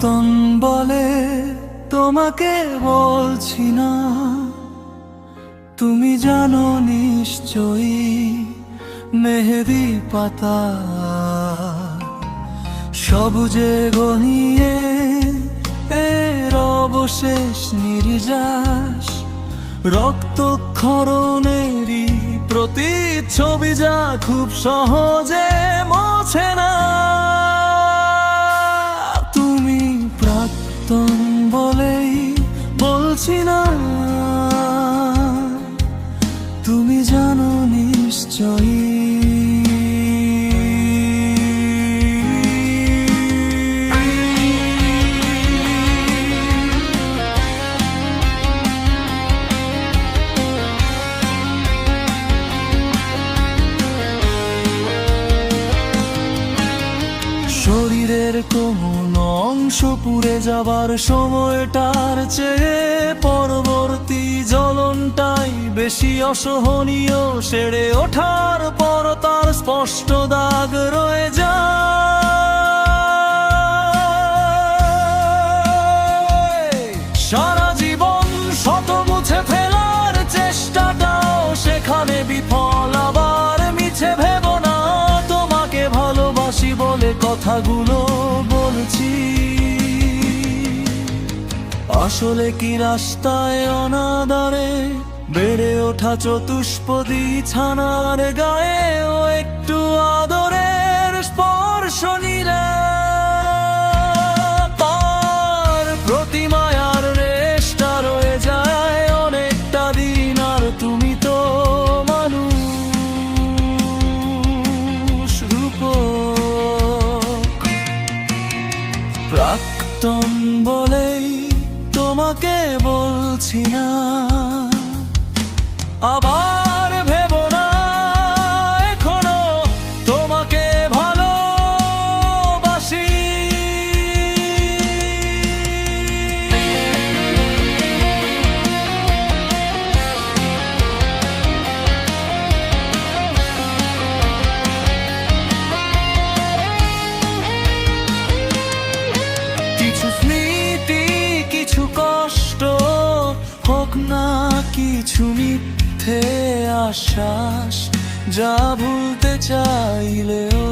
প্রাক্তন বলে তোমাকে বলছি না, তুমি জানো নিশ্চয়ই মেহেদি পাতা সবুজে ঘনিয়ে এর অবশেষ নির্যাস, রক্তক্ষরণেরই প্রতিচ্ছবি যা খুব সহজে মোছে না। তুমি প্রাক্তন বলেই বলছি না, তুমি জানো নিশ্চয়ই। শরীরের কোন অংশ পুড়ে যাবার সময়টার চেয়ে পরবর্তী জ্বলনটাই বেশি অসহনীয়। সেরে ওঠার পর তার স্পষ্ট দাগ রয়ে যায়। সারা জীবন শত মুছে ফেলার চেষ্টাটাও সেখানে বিফল। আবার মিছে ভেবো না, তোমাকে ভালোবাসি বলে কথাগুলো বলছি, আসলে কি রাস্তায় অনাদারে বেড়ে ওঠা চতুষ্পদী ছানার গায়েও একটু আদরের স্পর্শ নিলে তার প্রতিমায়ার রেশটা রয়ে যায় অনেকটা দিন। আর তুমি তো মানুষ রূপক, প্রাক্তন বলেই তোমাকে বলছি না, আবার ভেবো না এখনো তোমাকে ভালোবাসি। কিছু স্মৃতি, কিছু কষ্ট, হোক না কিছু মিথ্যে আশ্বাস, যা ভুলতে চাইলেও